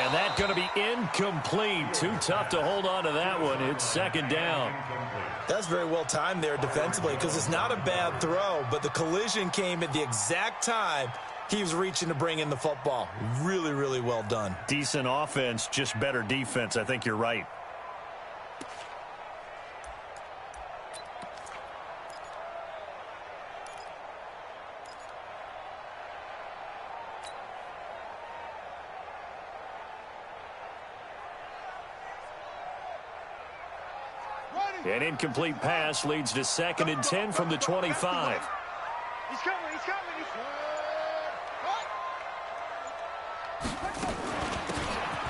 And that's going to be incomplete. Too tough to hold on to that one. It's second down. That's very well timed there defensively because it's not a bad throw, but the collision came at the exact time he was reaching to bring in the football. Really, really well done. Decent offense, just better defense. I think you're right. An incomplete pass leads to 2nd and 10 from the 25. He's coming, he's coming.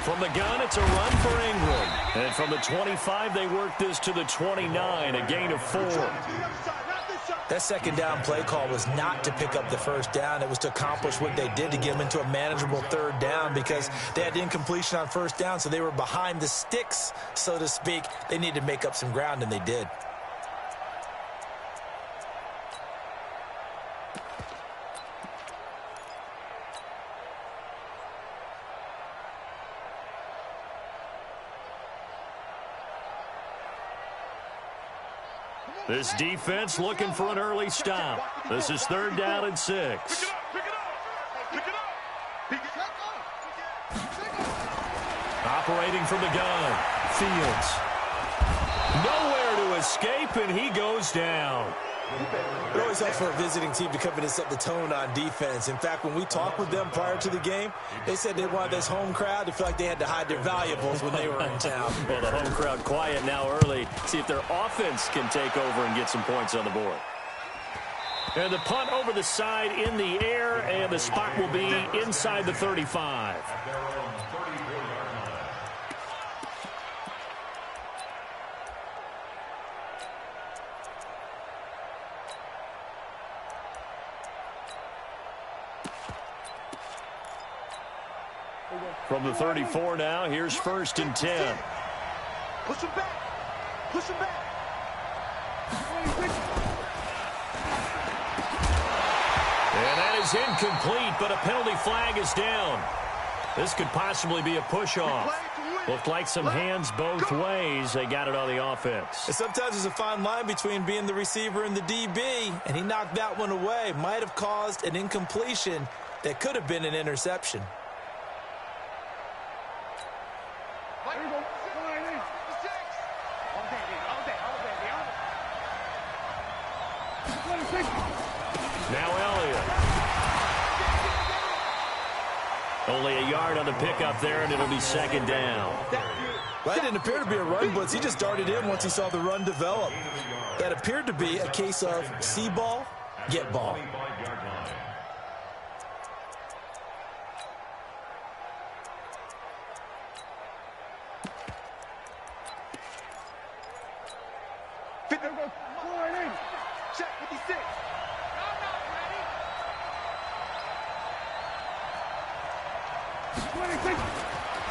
From the gun, it's a run for England. And from the 25, they work this to the 29, a gain of 4. That second down play call was not to pick up the first down. It was to accomplish what they did to get them into a manageable third down because they had incompletion on first down, so they were behind the sticks, so to speak. They needed to make up some ground, and they did. This defense looking for an early stop. This is 3rd down and 6. Operating from the gun. Fields. Nowhere to escape, and he goes down. It always helps for a visiting team to come in and set the tone on defense. In fact, when we talked with them prior to the game, they said they wanted this home crowd to feel like they had to hide their valuables when they were in town. Well, the home crowd quiet now early. See if their offense can take over and get some points on the board. And the punt over the side in the air, and the spot will be inside the 35. From the 34 now, here's 1st and 10. Push him back. Push him back. And that is incomplete, but a penalty flag is down. This could possibly be a push-off. Looked like some hands both ways. They got it on the offense. And sometimes there's a fine line between being the receiver and the DB, and he knocked that one away. Might have caused an incompletion that could have been an interception. Now Elliott. Only a yard on the pickup there, and it'll be 2nd down. Well, that didn't appear to be a run blitz. He just darted in once he saw the run develop. That appeared to be a case of see ball, get ball.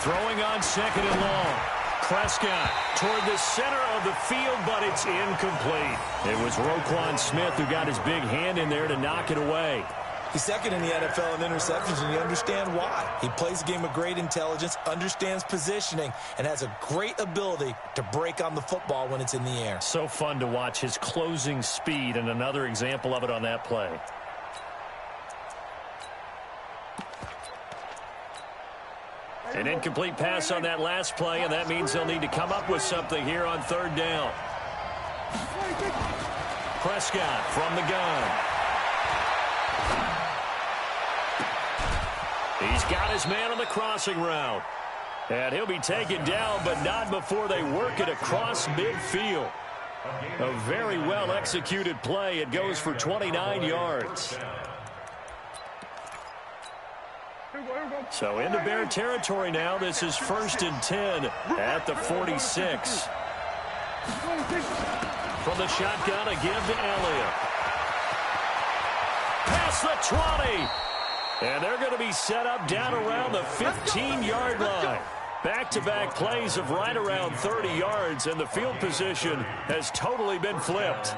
Throwing on 2nd and long. Prescott toward the center of the field, but it's incomplete. It was Roquan Smith who got his big hand in there to knock it away. He's 2nd in the NFL in interceptions, and you understand why. He plays a game of great intelligence, understands positioning, and has a great ability to break on the football when it's in the air. So fun to watch his closing speed, and another example of it on that play. An incomplete pass on that last play, and that means they'll need to come up with something here on 3rd down. Prescott from the gun. He's got his man on the crossing route. And he'll be taken down, but not before they work it across midfield. A very well-executed play. It goes for 29 yards. So into Bear territory now. This is 1st and 10 at the 46. From the shotgun, a give to Elliott. Past the 20. And they're going to be set up down around the 15-yard line. Back-to-back plays of right around 30 yards, and the field position has totally been flipped.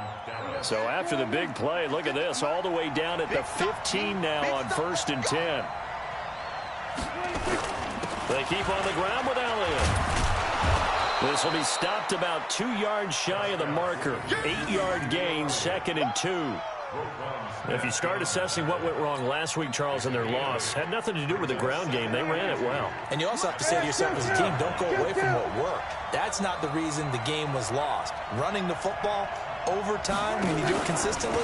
So after the big play, look at this, all the way down at the 15 now on 1st and 10. They keep on the ground with Elliott. This will be stopped about 2 yards shy of the marker. 8-yard gain, 2nd and 2. If you start assessing what went wrong last week, Charles, in their loss, had nothing to do with the ground game. They ran it well. And you also have to say to yourself as a team, don't go away from what worked. That's not the reason the game was lost. Running the football over time, when you do it consistently,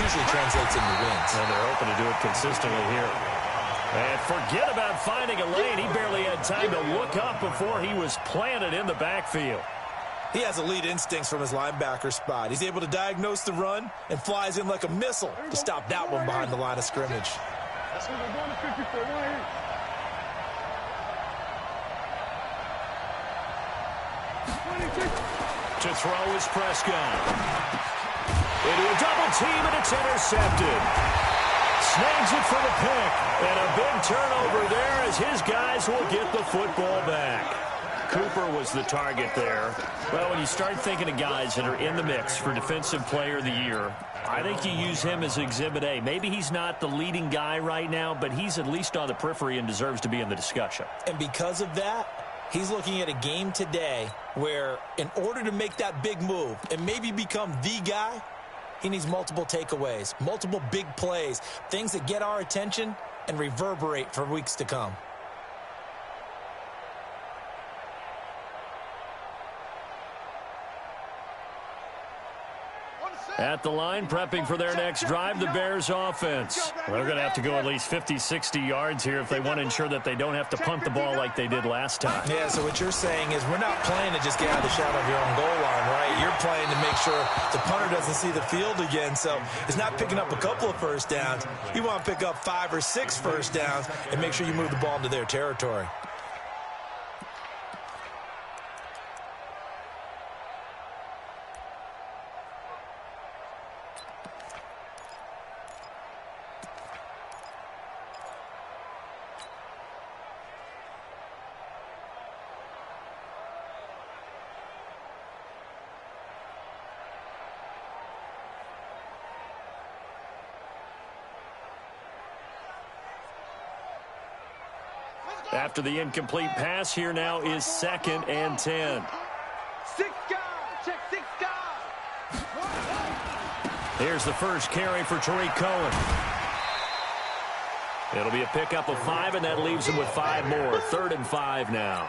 usually translates into wins. And they're hoping to do it consistently here. And forget about finding a lane. He barely had time to look up before he was planted in the backfield. He has elite instincts from his linebacker spot. He's able to diagnose the run and flies in like a missile to stop that one behind the line of scrimmage. To throw is Prescott. Into a double team, and it's intercepted. Snags it for the pick. And a big turnover there as his guys will get the football back. Cooper was the target there. Well, when you start thinking of guys that are in the mix for Defensive Player of the Year, I think you use him as Exhibit A. Maybe he's not the leading guy right now, but he's at least on the periphery and deserves to be in the discussion. And because of that, he's looking at a game today where in order to make that big move and maybe become the guy, he needs multiple takeaways, multiple big plays, things that get our attention and reverberate for weeks to come. At the line, prepping for their next drive, the Bears offense. They're going to have to go at least 50, 60 yards here if they want to ensure that they don't have to punt the ball like they did last time. Yeah, so what you're saying is we're not playing to just get out of the shadow of your own goal line, right? You're playing to make sure the punter doesn't see the field again. So it's not picking up a couple of first downs. You want to pick up 5 or 6 first downs and make sure you move the ball into their territory. After the incomplete pass, here now is 2nd and 10. 6 guys. Check 6 guys. Here's the first carry for Tariq Cohen. It'll be a pickup of 5, and that leaves him with 5 more. 3rd and 5 now.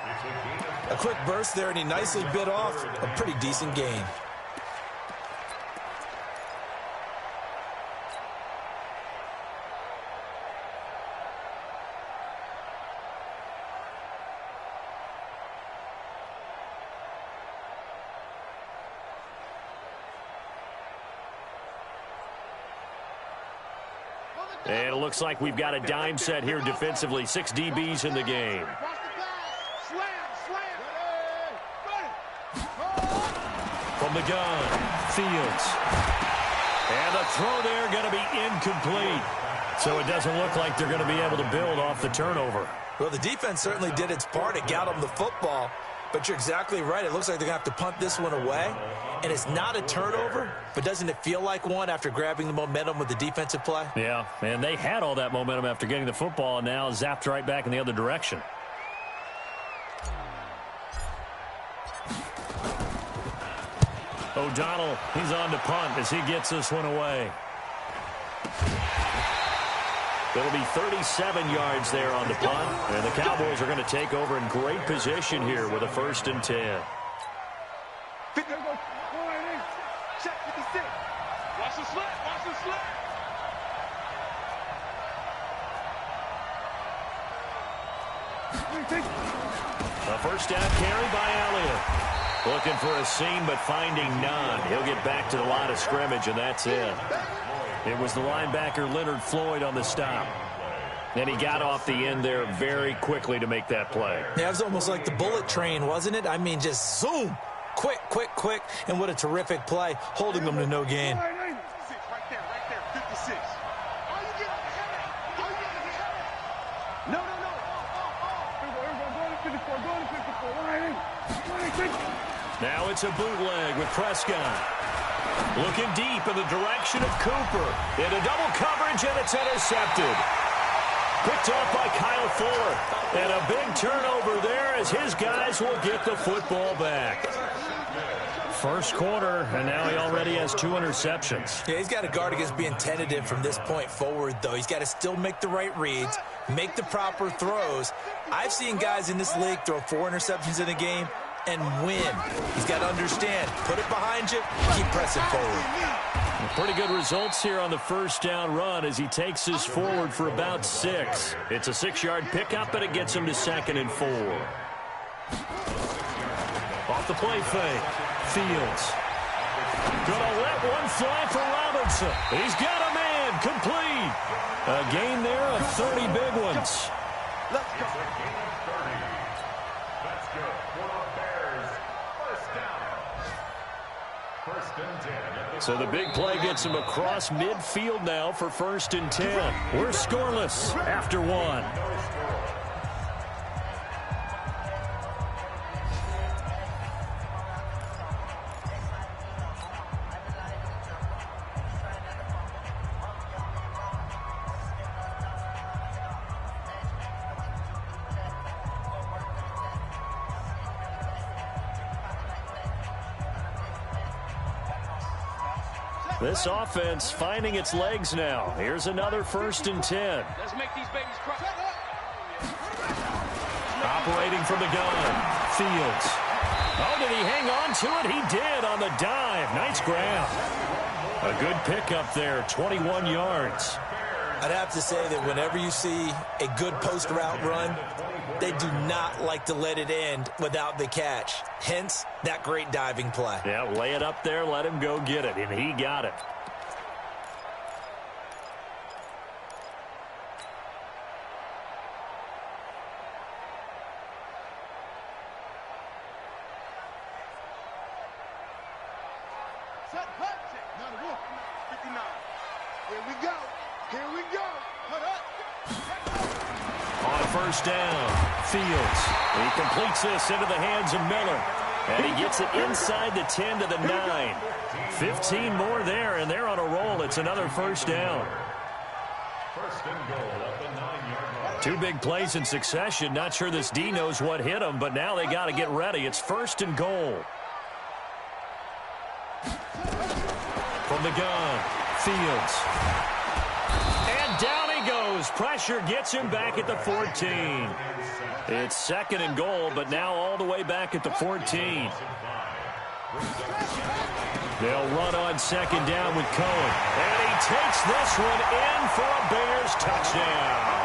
A quick burst there, and he nicely bit off a pretty decent gain. And it looks like we've got a dime set here defensively. 6 DBs in the game. From the gun, Fields. And the throw there going to be incomplete. So it doesn't look like they're going to be able to build off the turnover. Well, the defense certainly did its part. It got them the football. But you're exactly right. It looks like they're going to have to punt this one away. And it's not a turnover, but doesn't it feel like one after grabbing the momentum with the defensive play? Yeah, and they had all that momentum after getting the football and now zapped right back in the other direction. O'Donnell, he's on to punt as he gets this one away. It'll be 37 yards there on the punt, and the Cowboys are going to take over in great position here with a 1st and 10. Check 56. Watch the slant. Watch the slant. A first down carry by Elliott. Looking for a seam, but finding none. He'll get back to the line of scrimmage, and that's it. It was the linebacker Leonard Floyd on the stop. And he got off the end there very quickly to make that play. Yeah, it was almost like the bullet train, wasn't it? I mean, just zoom. Quick, quick, quick. And what a terrific play, holding them to no gain. Right there, 56. All you get No. Now it's a bootleg with Prescott. Looking deep in the direction of Cooper. Into double coverage, and it's intercepted. Picked off by Kyle Fuller. And a big turnover there as his guys will get the football back. First quarter, and now he already has 2 interceptions. Yeah, he's got to guard against being tentative from this point forward, though. He's got to still make the right reads, make the proper throws. I've seen guys in this league throw 4 interceptions in a game and win. He's got to understand, put it behind you, keep pressing forward. Pretty good results here on the first down run as he takes this forward for about 6. It's a 6-yard pickup, and it gets him to 2nd and 4. Off the play fake. Fields. Gonna let one fly for Robinson. He's got a man. Complete. A gain there of 30 big ones. Let's go. That's good for the Bears. First down. 1st and 10. So the big play gets him across midfield now for 1st and 10. We're scoreless after 1. This offense finding its legs now. Here's another 1st and 10. Let's make these babies cry. Operating from the gun. Fields. Oh, did he hang on to it? He did on the dive. Nice grab. A good pickup there, 21 yards. I'd have to say that whenever you see a good post route run, they do not like to let it end without the catch. Hence, that great diving play. Yeah, lay it up there, let him go get it, and he got it. Set, hut, check. Not a wolf. 59. Here we go. Here we go. Hut, hut. On 1st down, Fields. He completes this into the hands of Miller. And he gets it inside the 10 to the 9. 15 more there, and they're on a roll. It's another 1st down. 1st and goal at the 9-yard line. 2 big plays in succession. Not sure this D knows what hit him, but now they got to get ready. It's 1st and goal. From the gun, Fields. And down he goes. Pressure gets him back at the 14. It's 2nd and goal, but now all the way back at the 14. They'll run on 2nd down with Cohen. And he takes this one in for a Bears touchdown.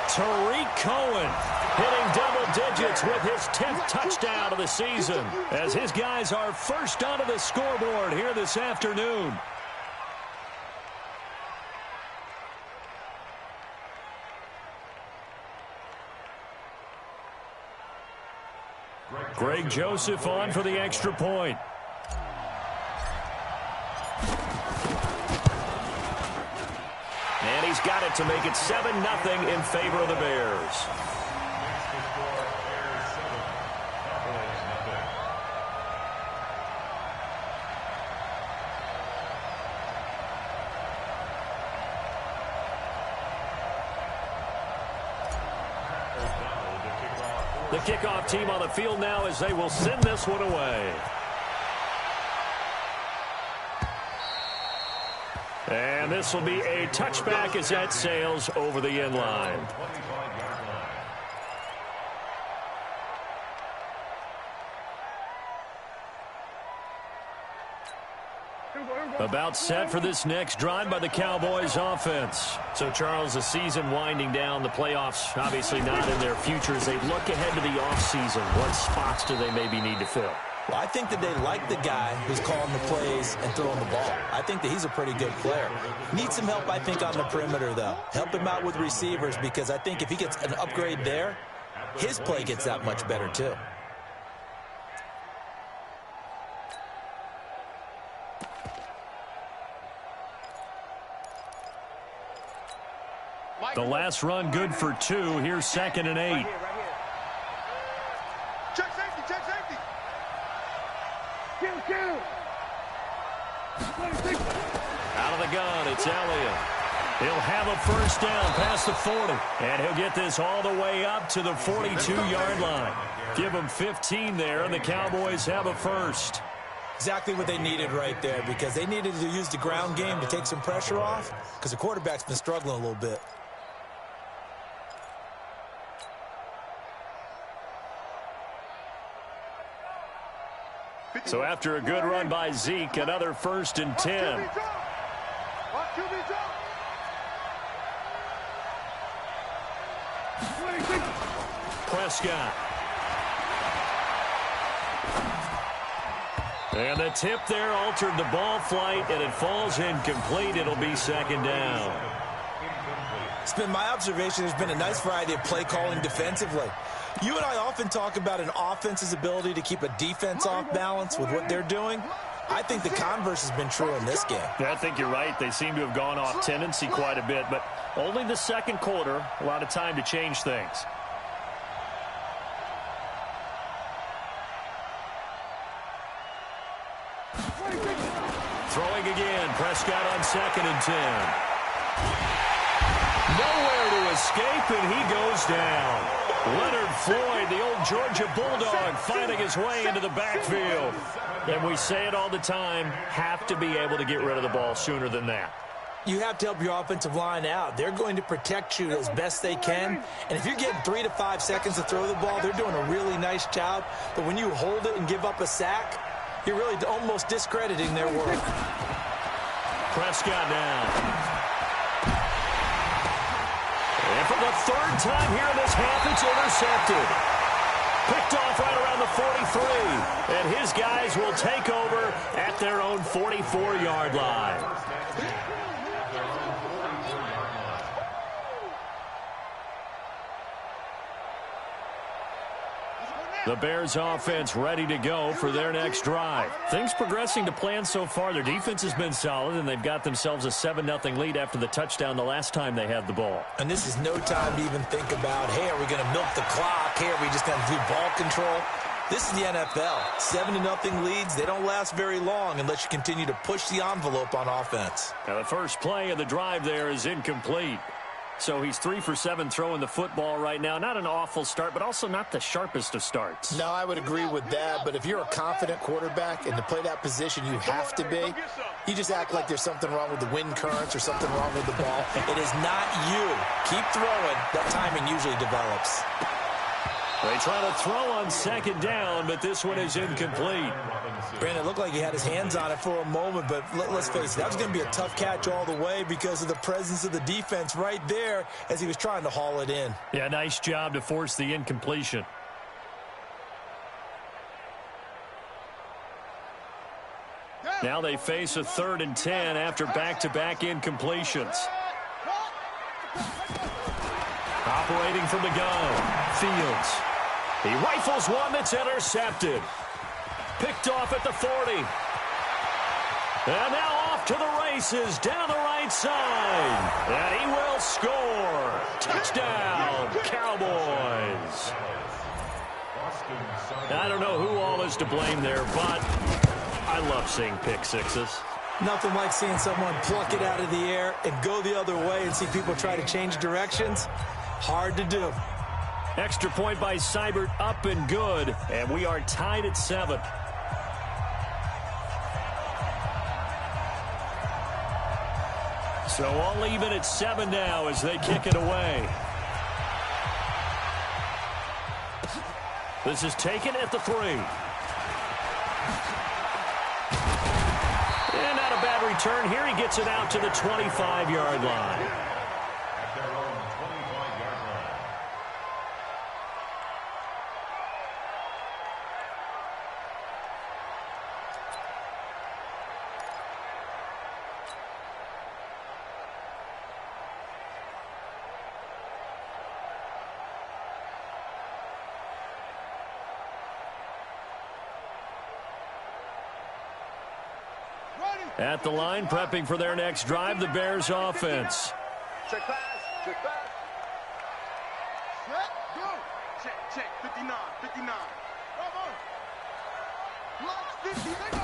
Tariq Cohen hitting double digits with his 10th touchdown of the season as his guys are first onto the scoreboard here this afternoon. Greg Joseph on for the extra point. And he's got it to make it 7-0 in favor of the Bears. The kickoff team on the field now as they will send this one away. And this will be a touchback as that sails over the end line. About set for this next drive by the Cowboys offense. So, Charles, the season winding down, the playoffs obviously not in their future. As they look ahead to the offseason, what spots do they maybe need to fill? Well, I think that they like the guy who's calling the plays and throwing the ball. I think that he's a pretty good player. Needs some help, I think, on the perimeter, though. Help him out with receivers, because I think if he gets an upgrade there, his play gets that much better, too. The last run good for 2. Here's 2nd and 8. Right here. Check safety, check safety. Kill. Out of the gun, it's Elliott. He'll have a first down past the 40. And he'll get this all the way up to the 42-yard line. Give him 15 there, and the Cowboys have a first. Exactly what they needed right there, because they needed to use the ground game to take some pressure off, because the quarterback's been struggling a little bit. So after a good run by Zeke, another 1st and 10. Prescott. And the tip there altered the ball flight, and it falls incomplete. It'll be 2nd down. It's been my observation there's been a nice variety of play calling defensively. You and I often talk about an offense's ability to keep a defense off balance with what they're doing. I think the converse has been true in this game. Yeah, I think you're right. They seem to have gone off tendency quite a bit, but only the 2nd quarter, a lot of time to change things. Throwing again, Prescott on 2nd and 10. Nowhere to escape, and he goes down. Leonard Floyd, the old Georgia Bulldog, finding his way into the backfield. And we say it all the time, have to be able to get rid of the ball sooner than that. You have to help your offensive line out. They're going to protect you as best they can. And if you're getting 3 to 5 seconds to throw the ball, they're doing a really nice job. But when you hold it and give up a sack, you're really almost discrediting their work. Prescott now. And for the 3rd time here in this half, it's intercepted. Picked off right around the 43. And his guys will take over at their own 44-yard line. The Bears offense ready to go for their next drive. Things progressing to plan so far. Their defense has been solid, and they've got themselves a 7-0 lead after the touchdown the last time they had the ball. And this is no time to even think about, hey, are we going to milk the clock? Hey, are we just going to do ball control? This is the NFL. 7-0 leads, they don't last very long unless you continue to push the envelope on offense. Now the first play of the drive there is incomplete. So he's 3 for 7 throwing the football right now. Not an awful start, but also not the sharpest of starts. No, I would agree with that. But if you're a confident quarterback and to play that position you have to be, you just act like there's something wrong with the wind currents or something wrong with the ball. It is not you. Keep throwing. That timing usually develops. They try to throw on 2nd down, but this one is incomplete. Brandon, it looked like he had his hands on it for a moment, but let's face it, that was going to be a tough catch all the way because of the presence of the defense right there as he was trying to haul it in. Yeah, nice job to force the incompletion. Now they face a 3rd and 10 after back-to-back incompletions. Operating from the gun, Fields. He rifles one that's intercepted. Picked off at the 40. And now off to the races down the right side. And he will score. Touchdown, Cowboys. I don't know who all is to blame there, but I love seeing pick sixes. Nothing like seeing someone pluck it out of the air and go the other way and see people try to change directions. Hard to do. Extra point by Seibert, up and good. And we are tied at 7. So all even at 7 now as they kick it away. This is taken at the 3. And not a bad return here. He gets it out to the 25-yard line. At the line, prepping for their next drive, the Bears offense. Check pass. Check pass. Set. Go. Check. Check. 59. 59. Block 50. They go.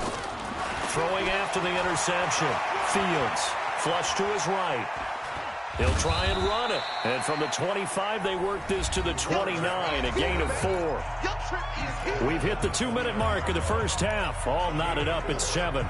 Throwing after the interception. Fields. Flush to his right. He'll try and run it. And from the 25, they work this to the 29, a gain of 4. We've hit the 2-minute mark of the first half. All knotted up at 7.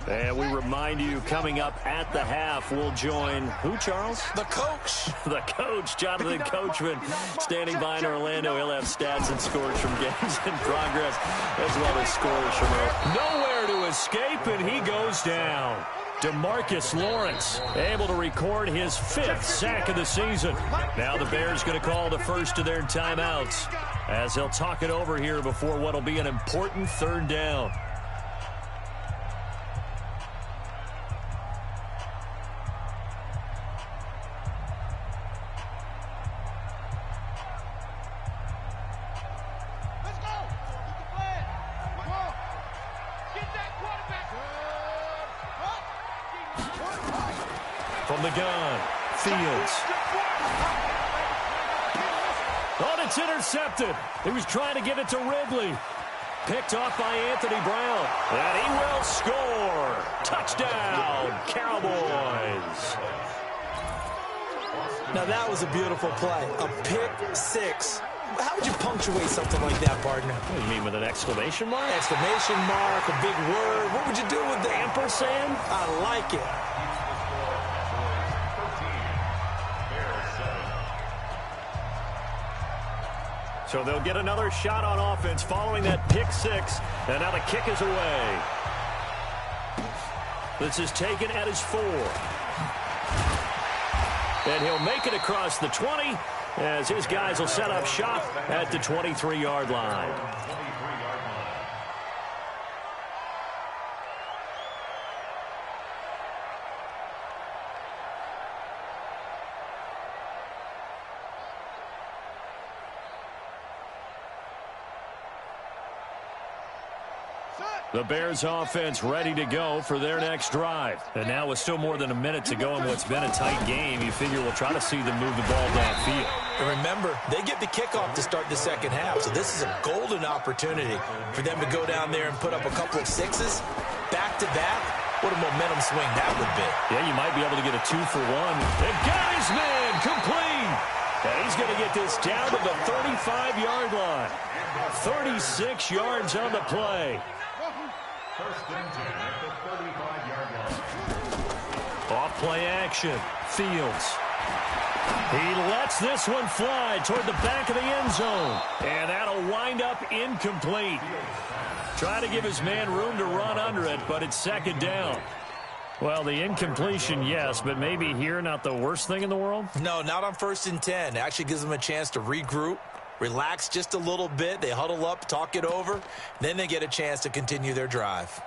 And we remind you, coming up at the half, we'll join who, Charles? The coach. The coach, Jonathan Coachman, standing by in Orlando. He'll have stats and scores from games in progress, as well as scores from nowhere to escape, and he goes down. DeMarcus Lawrence able to record his 5th sack of the season. Now the Bears going to call the first of their timeouts as they'll talk it over here before what will be an important 3rd down. From the gun, Fields. Oh, it's intercepted. He was trying to get it to Ridley. Picked off by Anthony Brown. And he will score. Touchdown, Cowboys. Now, that was a beautiful play. A pick 6. How would you punctuate something like that, partner? What do you mean, with an exclamation mark? Exclamation mark, a big word. What would you do with the ampersand? I like it. So they'll get another shot on offense following that pick 6. And now the kick is away. This is taken at his 4. And he'll make it across the 20 as his guys will set up shop at the 23-yard line. The Bears offense ready to go for their next drive. And now with still more than a minute to go in what's been a tight game, you figure we'll try to see them move the ball downfield. And remember, they get the kickoff to start the second half, so this is a golden opportunity for them to go down there and put up a couple of 6s back-to-back. What a momentum swing that would be. Yeah, you might be able to get a 2-for-1. And got his man complete. And he's going to get this down to the 35-yard line. 36 yards on the play. 1st and 10 at the 35-yard line. Off play action. Fields. He lets this one fly toward the back of the end zone. And that'll wind up incomplete. Try to give his man room to run under it, but it's 2nd down. Well, the incompletion, yes, but maybe here not the worst thing in the world? No, not on 1st and 10. It actually gives them a chance to regroup, relax just a little bit. They huddle up, talk it over. Then they get a chance to continue their drive.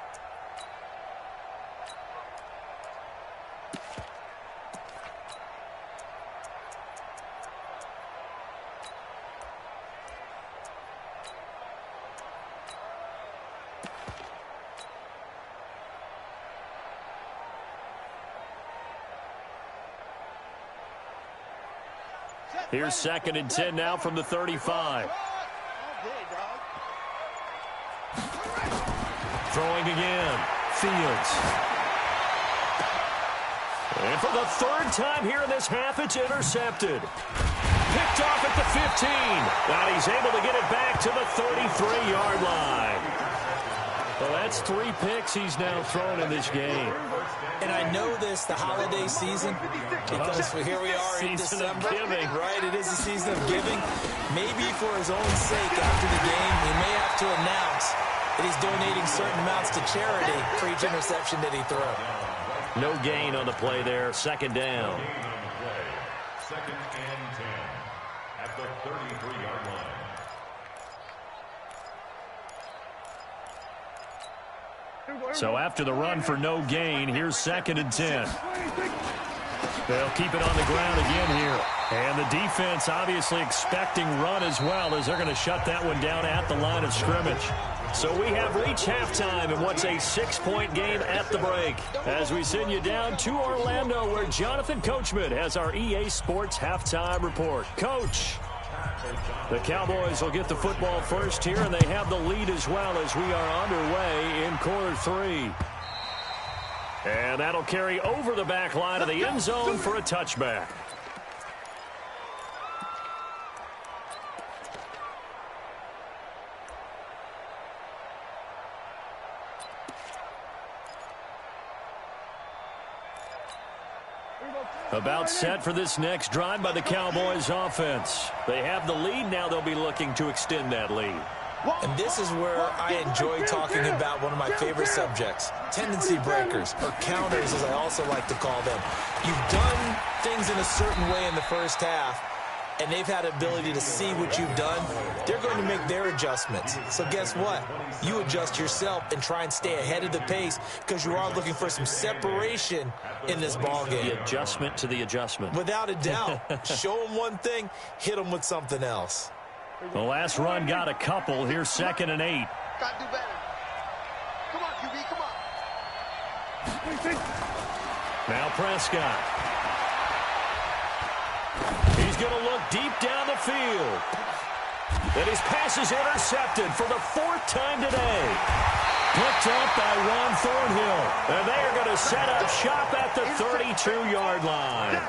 Here's 2nd and 10 now from the 35. Throwing again. Fields. And for the 3rd time here in this half, it's intercepted. Picked off at the 15. And he's able to get it back to the 33-yard line. Well, that's 3 picks he's now thrown in this game. And I know this, the holiday season, because here we are in December. Right, it is the season of giving. Maybe for his own sake after the game, he may have to announce that he's donating certain amounts to charity for each interception that he throws. No gain on the play there. 2nd down. 2nd and 10 at the 33-yard line. So after the run for no gain, here's 2nd and 10. They'll keep it on the ground again here. And the defense obviously expecting run as well, as they're going to shut that one down at the line of scrimmage. So we have reached halftime in what's a 6-point game at the break. As we send you down to Orlando, where Jonathan Coachman has our EA Sports halftime report. Coach. The Cowboys will get the football first here, and they have the lead as well as we are underway in quarter 3. And that'll carry over the back line of the end zone for a touchback. About set for this next drive by the Cowboys offense. They have the lead. Now they'll be looking to extend that lead. And this is where I enjoy talking about one of my favorite subjects, tendency breakers, or counters as I also like to call them. You've done things in a certain way in the first half, and they've had ability to see what you've done. They're going to make their adjustments. So guess what? You adjust yourself and try and stay ahead of the pace because you are looking for some separation in this ballgame. The adjustment to the adjustment. Without a doubt. Show them one thing, hit them with something else. The last run got a couple. Here's 2nd and 8. Got to do better. Come on, QB, come on. Now Prescott. He's going to look deep down the field. And his pass is intercepted for the 4th time today. Picked up by Ron Thornhill. And they are going to set up shop at the 32-yard line.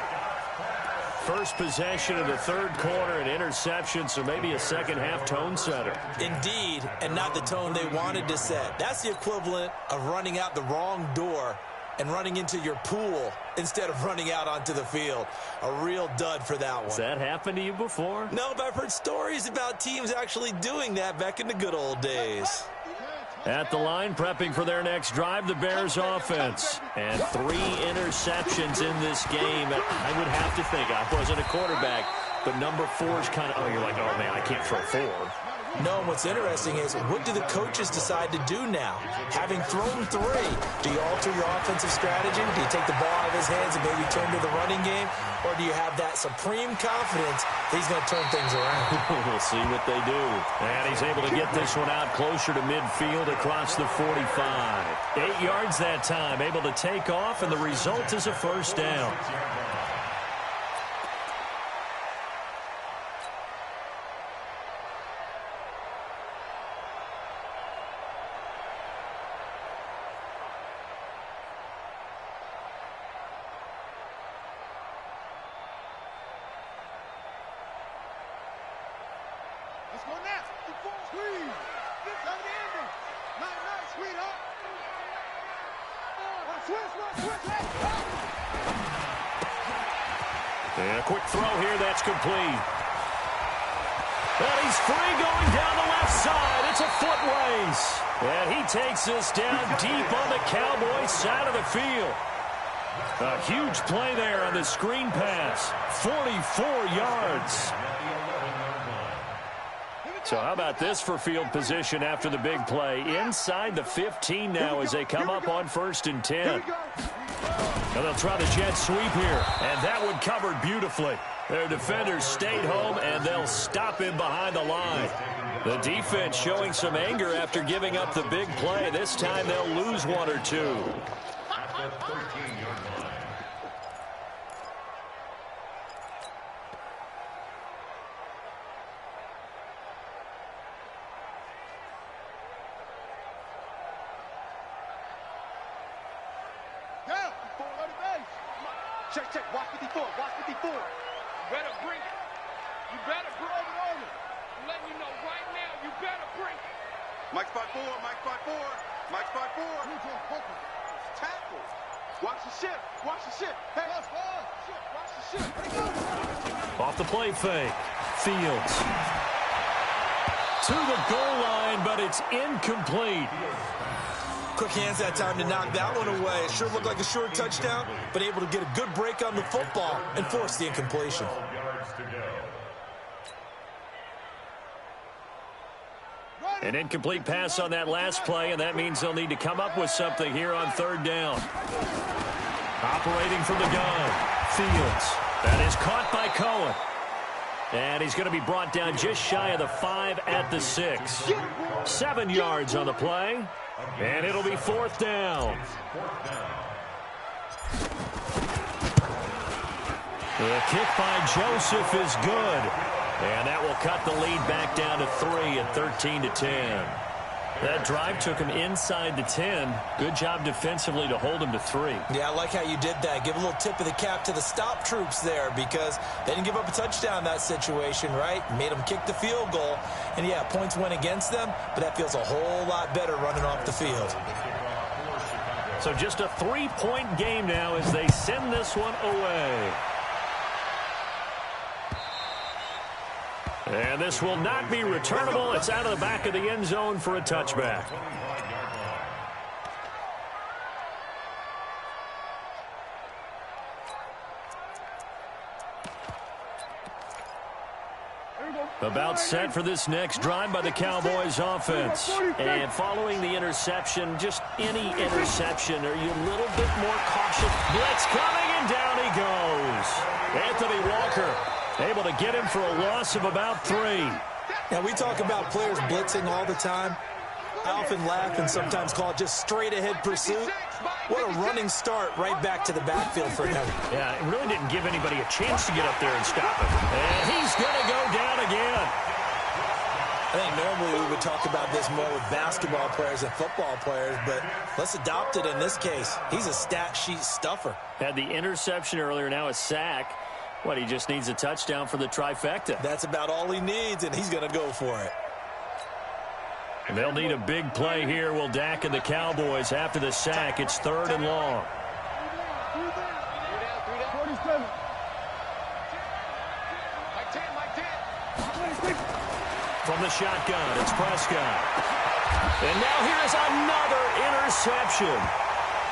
First possession of the third quarter, an interception, so maybe a second-half tone setter. Indeed, and not the tone they wanted to set. That's the equivalent of running out the wrong door and running into your pool instead of running out onto the field. A real dud for that one. Has that happened to you before? No, but I've heard stories about teams actually doing that back in the good old days. At the line, prepping for their next drive, the Bears offense. And 3 interceptions in this game. I would have to think, I wasn't a quarterback, but number 4 is kind of, oh, you're like, oh, man, I can't throw 4. No, what's interesting is, what do the coaches decide to do now? Having thrown 3, do you alter your offensive strategy? Do you take the ball out of his hands and maybe turn to the running game? Or do you have that supreme confidence that he's going to turn things around? We'll see what they do. And he's able to get this one out closer to midfield across the 45. 8 yards that time, able to take off, and the result is a first down. Let's go now. Squeeze. Come in. Nice, sweetheart. Switch. And a quick throw here that's complete. And he's free going down the left side. It's a foot race. And he takes this down deep on the Cowboys side of the field. A huge play there on the screen pass. 44 yards. So how about this for field position after the big play? Inside the 15 now as they come up on 1st and 10. And they'll try the jet sweep here. And that one covered beautifully. Their defenders stayed home, and they'll stop him behind the line. The defense showing some anger after giving up the big play. This time they'll lose 1 or 2. Check. Watch 54. You better bring it. You better bring it over. I'm letting you know right now, you better bring it. Mike spot 4. Tackle. Watch the ship. Hey, let's go. Watch the ship. Off the play fake. Fields. To the goal line, but it's incomplete. Quick hands that time to knock that one away. It sure looked like a short touchdown, but able to get a good break on the football and force the incompletion. An incomplete pass on that last play, and that means they'll need to come up with something here on 3rd down. Operating from the gun. Fields. That is caught by Cohen. And he's going to be brought down just shy of the 5 at the 6. 7 yards on the play. And it'll be 4th down. The kick by Joseph is good. And that will cut the lead back down to 3 at 13-10. That drive took him inside the 10. Good job defensively to hold him to 3. Yeah, I like how you did that. Give a little tip of the cap to the stop troops there because they didn't give up a touchdown in that situation, right? Made them kick the field goal. And, yeah, points went against them, but that feels a whole lot better running off the field. So just a 3-point game now as they send this one away. And this will not be returnable. It's out of the back of the end zone for a touchback. About set for this next drive by the Cowboys offense. And following the interception, just any interception, are you a little bit more cautious? Blitz coming, and down he goes. Anthony Walker able to get him for a loss of about 3. Now, we talk about players blitzing all the time. I often laugh and sometimes call it just straight-ahead pursuit. What a running start right back to the backfield for him. Yeah, it really didn't give anybody a chance to get up there and stop him. And he's going to go down again. I think normally we would talk about this more with basketball players and football players, but let's adopt it in this case. He's a stat sheet stuffer. Had the interception earlier, now a sack. What, he just needs a touchdown for the trifecta. That's about all he needs, and he's going to go for it. And they'll need a big play here, will Dak and the Cowboys after the sack. It's 3rd and long. From the shotgun, it's Prescott. And now here is another interception.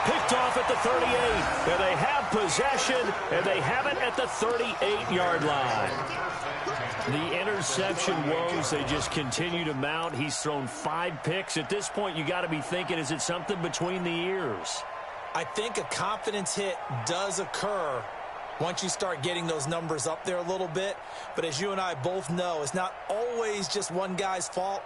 Picked off at the 38. And they have possession, and they have it at the 38-yard line. The interception woes, they just continue to mount. He's thrown 5 picks. At this point, you got to be thinking, is it something between the ears? I think a confidence hit does occur once you start getting those numbers up there a little bit. But as you and I both know, it's not always just one guy's fault.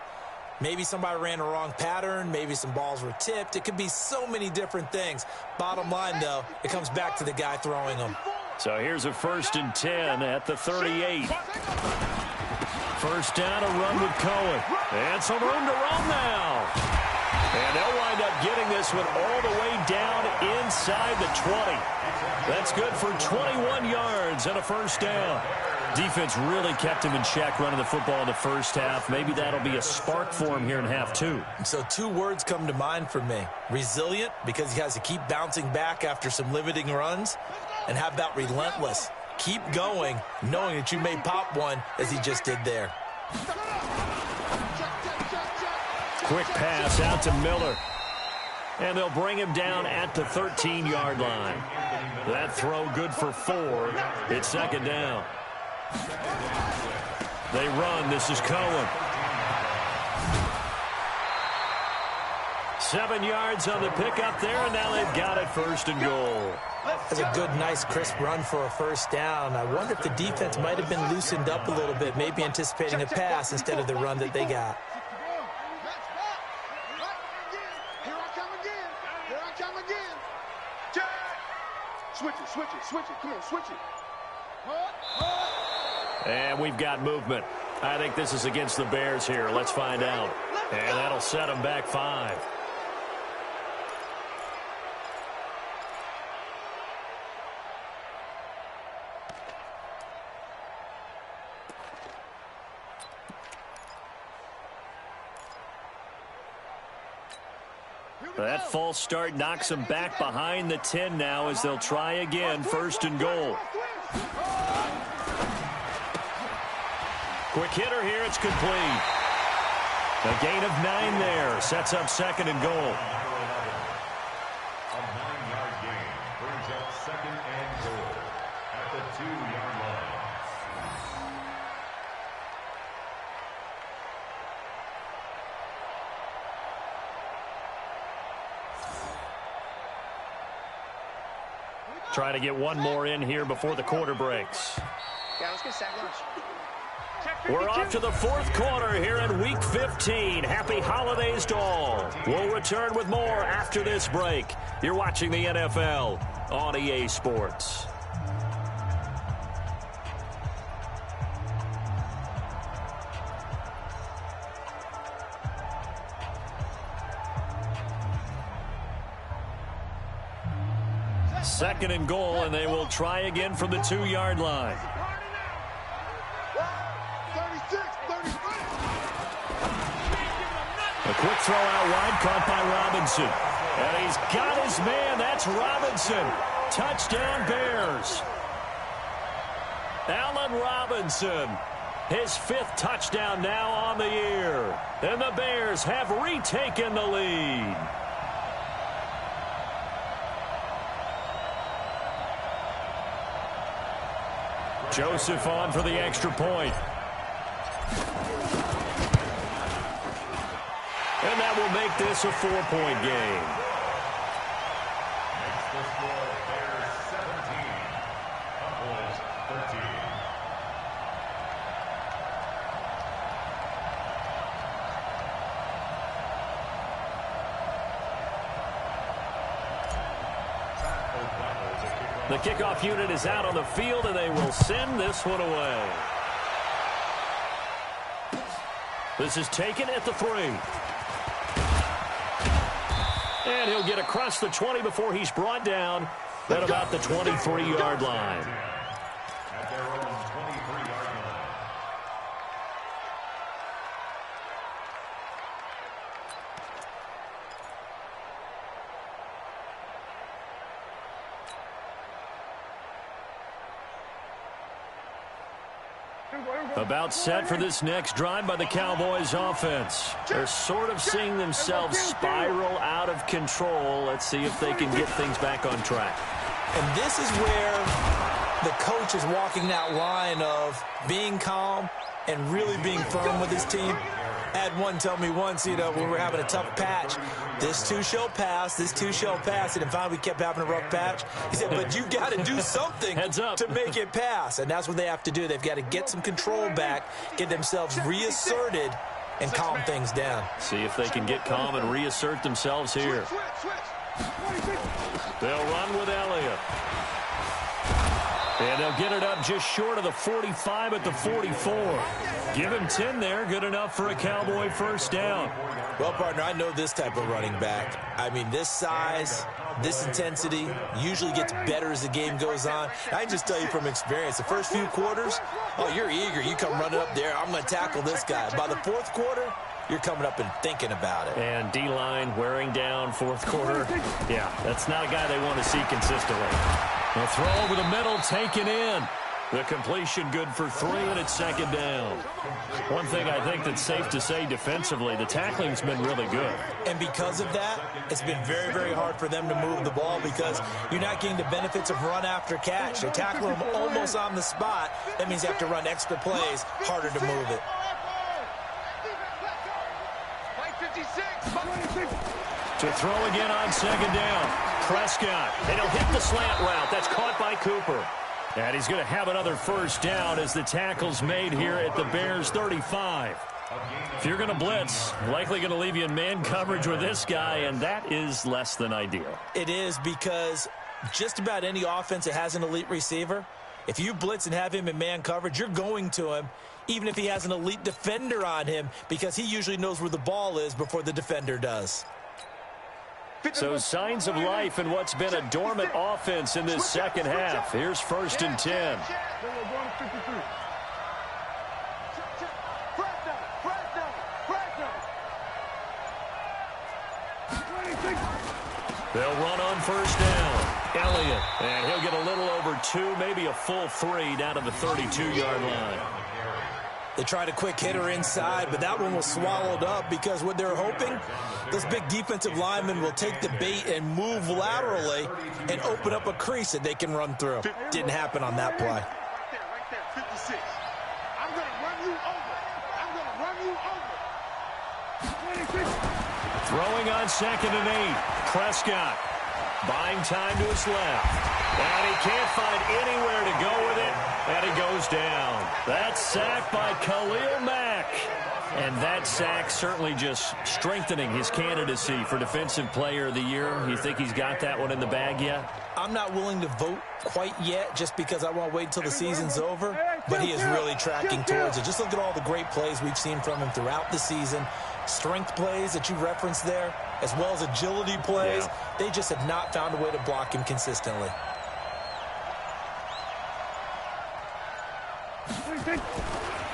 Maybe somebody ran a wrong pattern. Maybe some balls were tipped. It could be so many different things. Bottom line, though, it comes back to the guy throwing them. So here's a 1st and 10 at the 38. First down, a run with Cohen. And some room to run now. And they'll wind up getting this one all the way down inside the 20. That's good for 21 yards and a first down. Defense really kept him in check running the football in the first half. Maybe that'll be a spark for him here in half 2. So 2 words come to mind for me. Resilient, because he has to keep bouncing back after some limiting runs. And how about relentless? Keep going, knowing that you may pop one as he just did there. Quick pass out to Miller. And they'll bring him down at the 13-yard line. That throw good for 4. It's 2nd down. They run. This is Cohen. 7 yards on the pickup there, and now they've got it 1st and goal. That's a good, nice, crisp run for a first down. I wonder if the defense might have been loosened up a little bit, maybe anticipating a pass instead of the run that they got. Switch it. Come on, switch it. And we've got movement. I think this is against the Bears here. Let's find out. And that'll set them back 5. That false start knocks them back behind the 10 now as they'll try again. 1st and goal. Quick hitter here. It's complete. A gain of 9 there. Sets up 2nd and goal. A 9-yard gain brings up 2nd and goal at the 2-yard line. Try to get one more in here before the quarter breaks. Yeah, let's get sack lunch. We're off to the 4th quarter here in Week 15. Happy holidays to all. We'll return with more after this break. You're watching the NFL on EA Sports. 2nd and goal, and they will try again from the 2-yard line. 36, 33. A quick throw out wide, caught by Robinson. And he's got his man. That's Robinson. Touchdown, Bears. Allen Robinson, his 5th touchdown now on the year. And the Bears have retaken the lead. Joseph on for the extra point. And that will make this a 4-point game. Makes the score Bears 17, Cowboys 13. The kickoff unit is out on the field, and they will send this one away. This is taken at the 3. And he'll get across the 20 before he's brought down at about the 23-yard line. At their own 23-yard line. About set for this next drive by the Cowboys offense. They're sort of seeing themselves spiral out of control. Let's see if they can get things back on track. And this is where the coach is walking that line of being calm and really being firm with his team. I had one tell me once, when we were having a tough patch, this too shall pass, this too shall pass. And finally we kept having a rough patch. He said, but you got to do something to make it pass. And that's what they have to do. They've got to get some control back, get themselves reasserted, and calm things down. See if they can get calm and reassert themselves here. They'll run with Elliott. And they'll get it up just short of the 45 at the 44. Give him 10 there. Good enough for a Cowboy first down. Well, partner, I know this type of running back. I mean, this size, this intensity usually gets better as the game goes on. I can just tell you from experience, the first few quarters, you're eager. You come running up there. I'm going to tackle this guy. By the 4th quarter, you're coming up and thinking about it. And D-line wearing down 4th quarter. Yeah, that's not a guy they want to see consistently. The throw over the middle, taken in. The completion good for 3, and it's 2nd down. One thing I think that's safe to say defensively, the tackling's been really good. And because of that, it's been very, very hard for them to move the ball because you're not getting the benefits of run after catch. They tackle them almost on the spot. That means you have to run extra plays, harder to move it. To throw again on 2nd down. Prescott, and he'll hit the slant route. That's caught by Cooper. And he's going to have another first down as the tackle's made here at the Bears 35. If you're going to blitz, likely going to leave you in man coverage with this guy, and that is less than ideal. It is because just about any offense that has an elite receiver, if you blitz and have him in man coverage, you're going to him, even if he has an elite defender on him, because he usually knows where the ball is before the defender does. So signs of life in what's been a dormant offense in this second half. Here's 1st and 10. They'll run on 1st down. Elliott, and he'll get a little over 2, maybe a full 3 down to the 32-yard line. They tried a quick hitter inside, but that one was swallowed up because what they're hoping, those big defensive linemen will take the bait and move laterally and open up a crease that they can run through. Didn't happen on that play. Right there, 56. I'm going to run you over. I'm going to run you over. Throwing on 2nd and 8. Prescott buying time to his left. And he can't find anywhere to go with it. And he goes down. That's sacked by Khalil Mack. And that sack certainly just strengthening his candidacy for Defensive Player of the Year. You think he's got that one in the bag yet? I'm not willing to vote quite yet just because I want to wait until the season's over. But he is really tracking towards it. Just look at all the great plays we've seen from him throughout the season. Strength plays that you referenced there. as well as agility plays. They just have not found a way to block him consistently.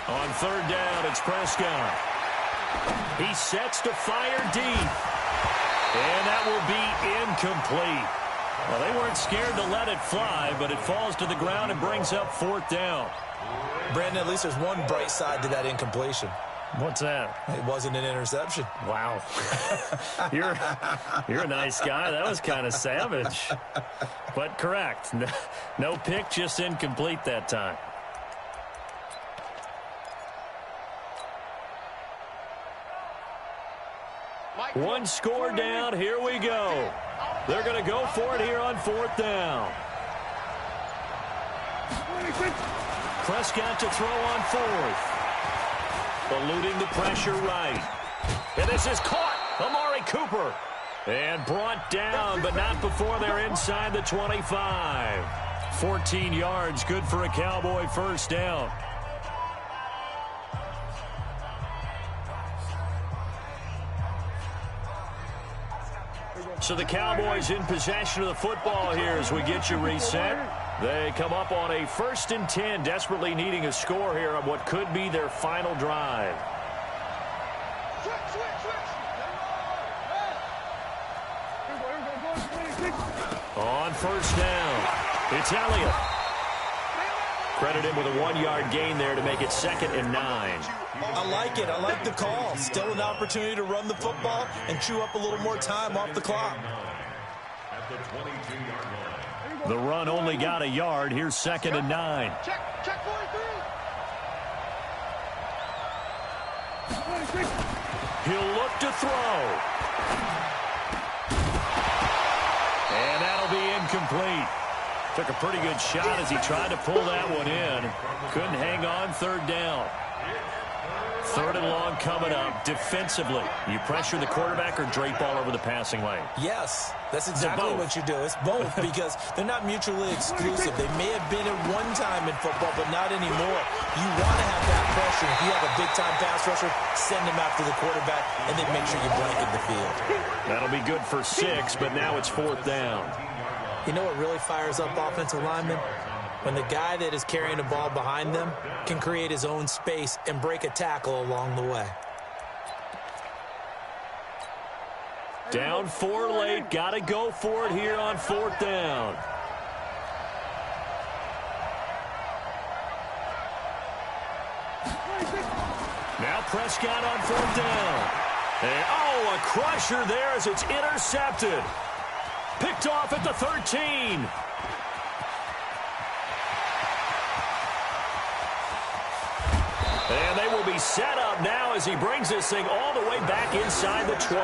On third down, it's Prescott. He sets to fire deep. And that will be incomplete. Well, they weren't scared to let it fly, but it falls to the ground and brings up fourth down. Brandon, at least there's one bright side to that incompletion. What's that? It wasn't an interception. Wow. You're a nice guy. That was kind of savage. But correct. No pick, just incomplete that time. One score down. Here we go. They're going to go for it here on fourth down. Prescott to throw on fourth. Eluding the pressure right. And this is caught. Amari Cooper. And brought down, but not before they're inside the 25. 14 yards, good for a Cowboy first down. So the Cowboys in possession of the football here as we get you reset. They come up on a 1st and 10, desperately needing a score here on what could be their final drive. On first down, it's Elliott. Credit him with a 1-yard gain there to make it 2nd and 9. I like it. I like the call. Still an opportunity to run the football and chew up a little more time off the clock. The run only got a yard. Here's 2nd and 9. Check 43. He'll look to throw. And that'll be incomplete. Took a pretty good shot as he tried to pull that one in. Couldn't hang on third down. 3rd and long coming up. Defensively, you pressure the quarterback or drape all over the passing lane? Yes, that's exactly what you do. It's both because they're not mutually exclusive. They may have been at one time in football, but not anymore. You want to have that pressure. If you have a big-time pass rusher, send him after the quarterback, and then make sure you blanket the field. That'll be good for 6, but now it's 4th down. You know what really fires up offensive linemen? When the guy that is carrying the ball behind them can create his own space and break a tackle along the way. Down 4 late. Got to go for it here on 4th down. Now Prescott on 4th down. And, a crusher there as it's intercepted. Picked off at the 13. And they will be set up now as he brings this thing all the way back inside the 20.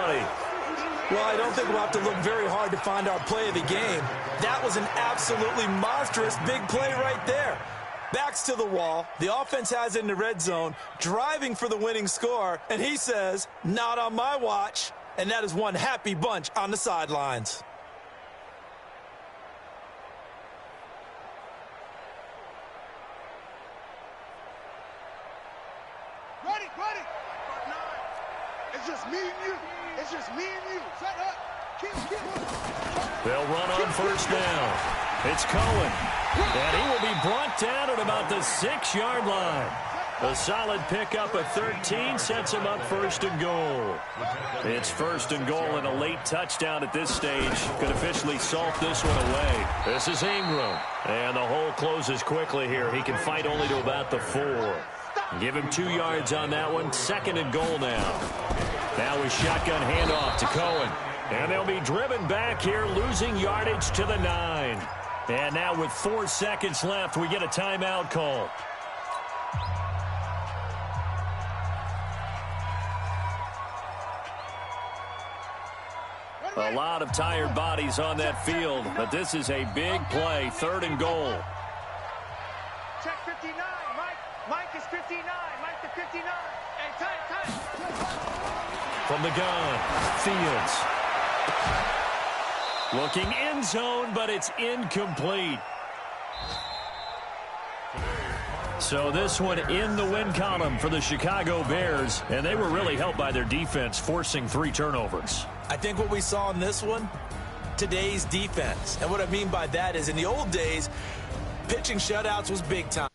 Well, I don't think we'll have to look very hard to find our play of the game. That was an absolutely monstrous big play right there. Backs to the wall. The offense has it in the red zone, driving for the winning score. And he says, not on my watch. And that is one happy bunch on the sidelines. Ready. It's just me and you. It's just me and you. Set up. Kill. They'll run on first down. It's Cohen. And he will be brought down at about the 6-yard line. A solid pickup of 13 sets him up 1st and goal. It's 1st and goal and a late touchdown at this stage could officially salt this one away. This is Ingram. And the hole closes quickly here. He can fight only to about the 4. Give him 2 yards on that one. 2nd and goal now. Now with shotgun handoff to Cohen. And they'll be driven back here, losing yardage to the 9. And now with 4 seconds left, we get a timeout call. A lot of tired bodies on that field, but this is a big play. 3rd and goal. Check 59. Mike is 59. Mike to 59. Hey, time. From the gun, Fields. Looking end zone, but it's incomplete. So this one in the win column for the Chicago Bears, and they were really helped by their defense forcing 3 turnovers. I think what we saw in this one, today's defense. And what I mean by that is in the old days, pitching shutouts was big time.